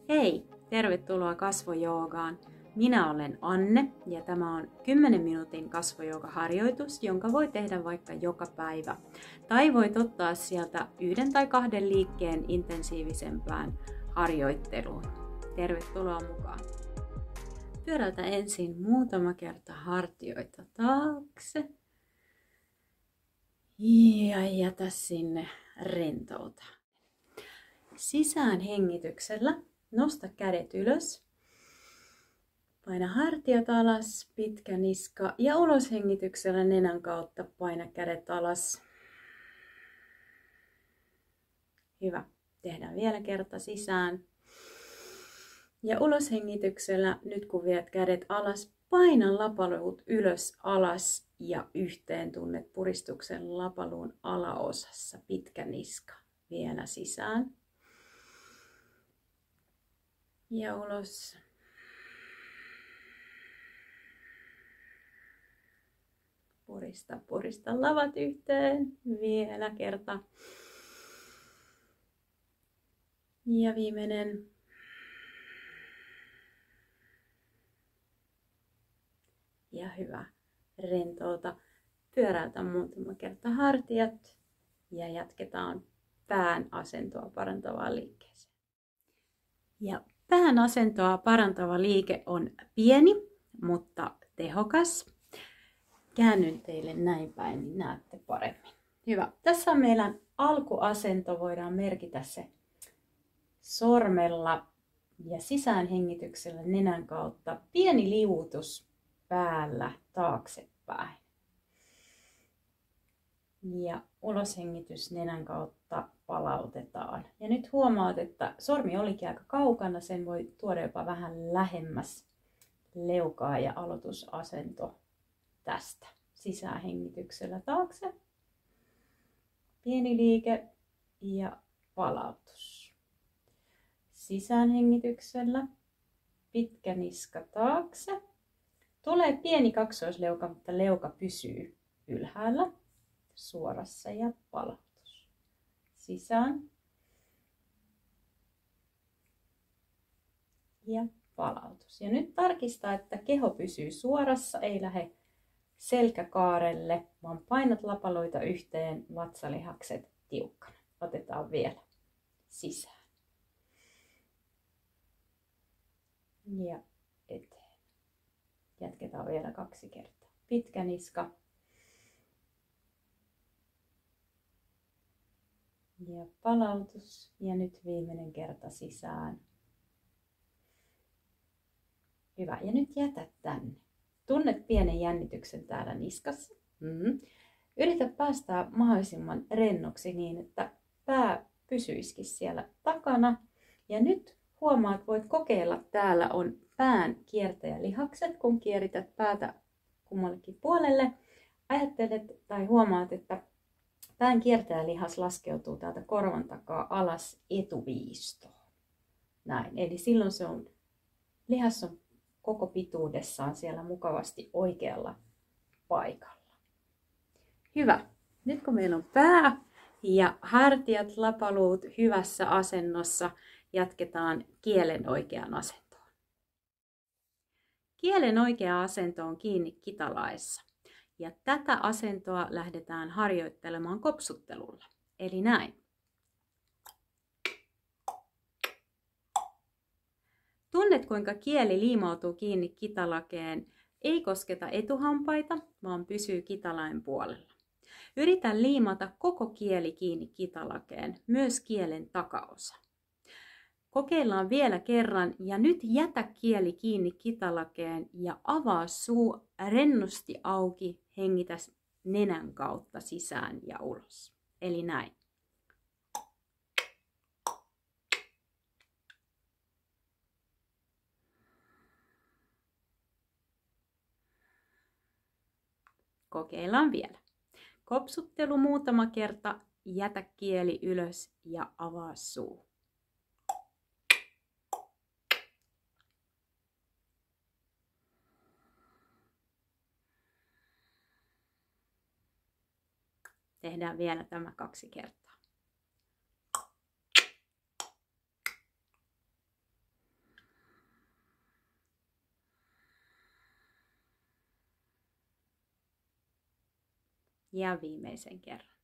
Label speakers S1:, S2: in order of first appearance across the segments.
S1: Hei, tervetuloa kasvojoogaan. Minä olen Anne ja tämä on 10 minuutin kasvojoogaharjoitus, jonka voi tehdä vaikka joka päivä. Tai voit ottaa sieltä 1 tai 2 liikkeen intensiivisempään harjoitteluun. Tervetuloa mukaan. Pyöräytä ensin muutama kerta hartioita taakse. Ja jätä sinne rentouta. Sisään hengityksellä nosta kädet ylös. Paina hartiat alas, pitkä niska ja ulos hengityksellä nenän kautta paina kädet alas. Hyvä. Tehdään vielä kerta sisään. Ja ulos hengityksellä, nyt kun viet kädet alas, paina lapaluut ylös alas ja yhteen, tunnet puristuksen lapaluun alaosassa, pitkä niska. Vielä sisään. Ja ulos. Purista lavat yhteen. Vielä kerta. Ja viimeinen. Ja hyvä. Rentouta. Pyöräytä muutama kerta hartiat. Ja jatketaan pään asentoa parantavaan liikkeeseen. Ja pään asentoa parantava liike on pieni, mutta tehokas. Käännyn teille näin päin, niin näette paremmin. Hyvä. Tässä on meidän alkuasento. Voidaan merkitä se sormella ja sisäänhengityksellä nenän kautta. Pieni liuutus päällä taaksepäin. Ja uloshengitys nenän kautta palautetaan. Ja nyt huomaat, että sormi olikin aika kaukana. Sen voi tuoda jopa vähän lähemmäs leukaa ja aloitusasento tästä. Sisäänhengityksellä taakse. Pieni liike ja palautus. Sisäänhengityksellä pitkä niska taakse. Tulee pieni kaksoisleuka, mutta leuka pysyy ylhäällä. Suorassa ja palautus. Sisään. Ja palautus. Ja nyt tarkista, että keho pysyy suorassa, ei lähde selkäkaarelle, vaan painat lapaloita yhteen, vatsalihakset tiukkana. Otetaan vielä sisään. Ja eteen. Jatketaan vielä 2 kertaa. Pitkä niska. Ja palautus. Ja nyt viimeinen kerta sisään. Hyvä. Ja nyt jätä tänne. Tunnet pienen jännityksen täällä niskassa. Yritä päästää mahdollisimman rennoksi niin, että pää pysyisikin siellä takana. Ja nyt huomaat, voit kokeilla. Täällä on pään kiertäjälihakset, kun kierität päätä kummallekin puolelle. Ajattelet tai huomaat, että pään kiertäjälihas laskeutuu täältä korvan takaa alas etuviistoon. Näin. Eli silloin se on, lihas on koko pituudessaan siellä mukavasti oikealla paikalla. Hyvä. Nyt kun meillä on pää ja hartiat, lapaluut hyvässä asennossa, jatketaan kielen oikeaan asentoon. Kielen oikea asento on kiinni kitalaessa. Ja tätä asentoa lähdetään harjoittelemaan kopsuttelulla. Eli näin. Tunnet, kuinka kieli liimautuu kiinni kitalakeen. Ei kosketa etuhampaita, vaan pysyy kitalain puolella. Yritä liimata koko kieli kiinni kitalakeen, myös kielen takaosa. Kokeillaan vielä kerran ja nyt jätä kieli kiinni kitalakeen ja avaa suu rennosti auki, hengitä nenän kautta sisään ja ulos. Eli näin. Kokeillaan vielä. Kopsuttelu muutama kerta, jätä kieli ylös ja avaa suu. Tehdään vielä tämä 2 kertaa. Ja viimeisen kerran.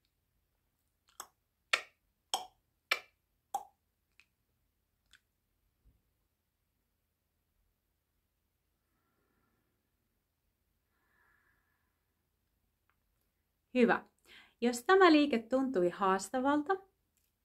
S1: Hyvä. Jos tämä liike tuntui haastavalta,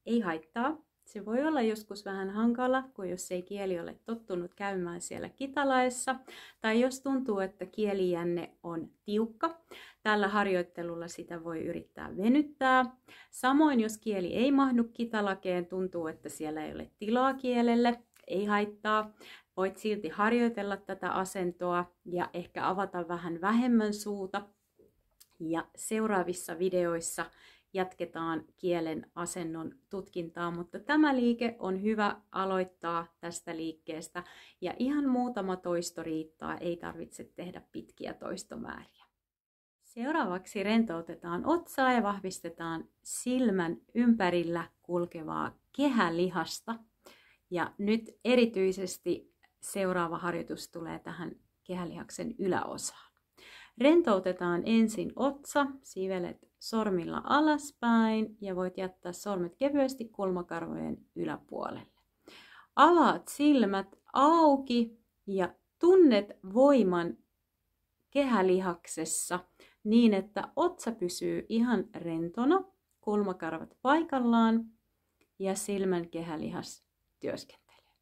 S1: ei haittaa. Se voi olla joskus vähän hankala, kun jos ei kieli ole tottunut käymään siellä kitalaessa. Tai jos tuntuu, että kielijänne on tiukka. Tällä harjoittelulla sitä voi yrittää venyttää. Samoin jos kieli ei mahdu kitalakeen, tuntuu, että siellä ei ole tilaa kielelle. Ei haittaa. Voit silti harjoitella tätä asentoa ja ehkä avata vähän vähemmän suuta. Ja seuraavissa videoissa jatketaan kielen asennon tutkintaa, mutta tämä liike on hyvä aloittaa tästä liikkeestä ja ihan muutama toisto riittää, ei tarvitse tehdä pitkiä toistomääriä. Seuraavaksi rentoutetaan otsaa ja vahvistetaan silmän ympärillä kulkevaa kehälihasta. Ja nyt erityisesti seuraava harjoitus tulee tähän kehälihaksen yläosaan. Rentoutetaan ensin otsa, sivelet sormilla alaspäin ja voit jättää sormet kevyesti kulmakarvojen yläpuolelle. Avaat silmät auki ja tunnet voiman kehälihaksessa niin, että otsa pysyy ihan rentona, kulmakarvat paikallaan ja silmän kehälihas työskentelee.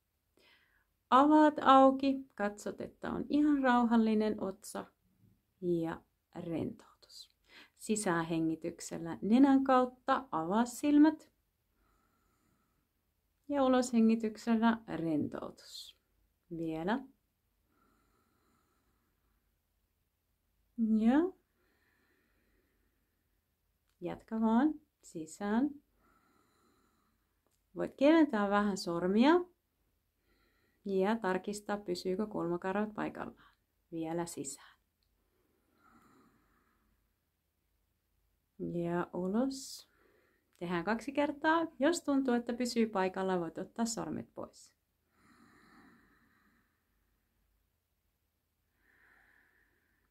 S1: Avaat auki, katsot, että on ihan rauhallinen otsa. Ja rentoutus. Sisähengityksellä nenän kautta avaa silmät. Ja uloshengityksellä rentoutus. Vielä. Ja jatka vaan sisään. Voit keventää vähän sormia. Ja tarkistaa, pysyykö kulmakarvat paikallaan. Vielä sisään. Ja ulos. Tehdään 2 kertaa. Jos tuntuu, että pysyy paikalla, voit ottaa sormet pois.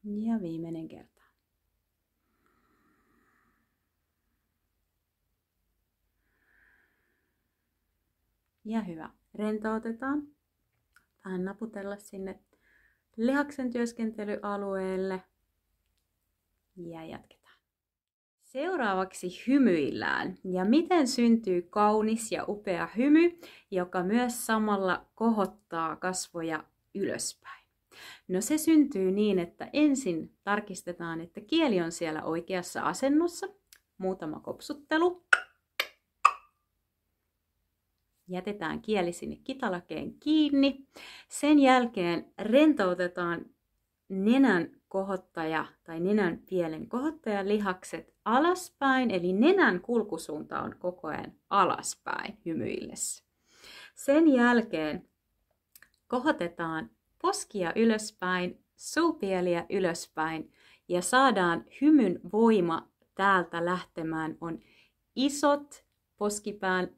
S1: Ja viimeinen kerta. Ja hyvä. Rentoutetaan. Vähän naputella sinne lihaksen työskentelyalueelle. Ja jatketaan. Seuraavaksi hymyillään. Ja miten syntyy kaunis ja upea hymy, joka myös samalla kohottaa kasvoja ylöspäin? No se syntyy niin, että ensin tarkistetaan, että kieli on siellä oikeassa asennossa. Muutama kopsuttelu. Jätetään kieli sinne kitalakeen kiinni. Sen jälkeen rentoutetaan nenän kohottaja tai nenän pielen kohottajalihakset alaspäin, eli nenän kulkusuunta on koko ajan alaspäin hymyillessä. Sen jälkeen kohotetaan poskia ylöspäin, suupieliä ylöspäin ja saadaan hymyn voima täältä lähtemään. On isot poskipään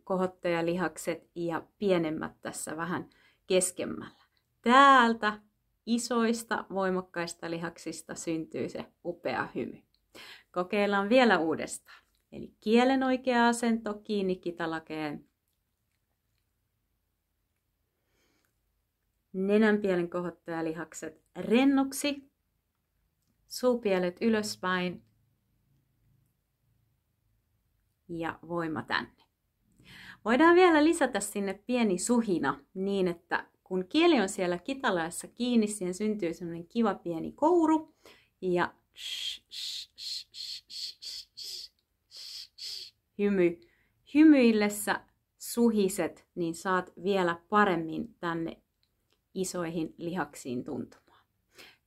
S1: kohottajalihakset ja pienemmät tässä vähän keskemmällä. Täältä isoista voimakkaista lihaksista syntyy se upea hymy. Kokeillaan vielä uudestaan. Eli kielen oikea asento kiinni kitalakeen. Nenänpielen kohottajalihakset rennoksi. Suupielet ylöspäin. Ja voima tänne. Voidaan vielä lisätä sinne pieni suhina niin, että kun kieli on siellä kitalaessa kiinni, siihen syntyy semmoinen kiva pieni kouru. Ja hymyillessä suhiset, niin saat vielä paremmin tänne isoihin lihaksiin tuntumaan.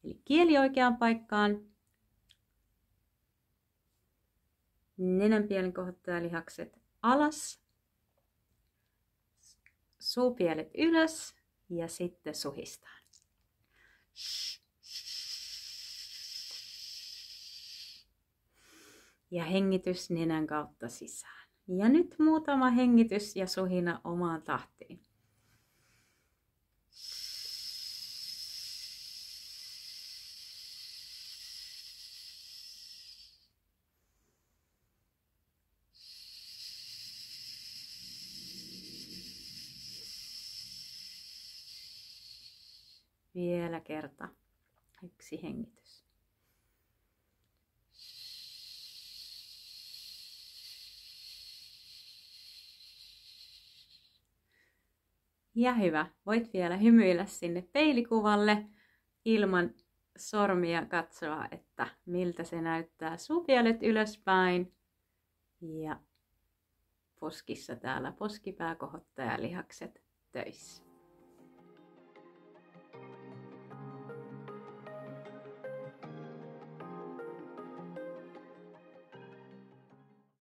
S1: Eli kieli oikeaan paikkaan. Nenänpielen kohottajalihakset alas. Suupielet ylös. Ja sitten suhistaan. Ja hengitys nenän kautta sisään. Ja nyt muutama hengitys ja suhina omaan tahtiin. Vielä kerta. 1 hengitys. Ja hyvä. Voit vielä hymyillä sinne peilikuvalle ilman sormia katsoa, että miltä se näyttää. Suupielet ylöspäin ja poskissa täällä poskipääkohottajalihakset töissä.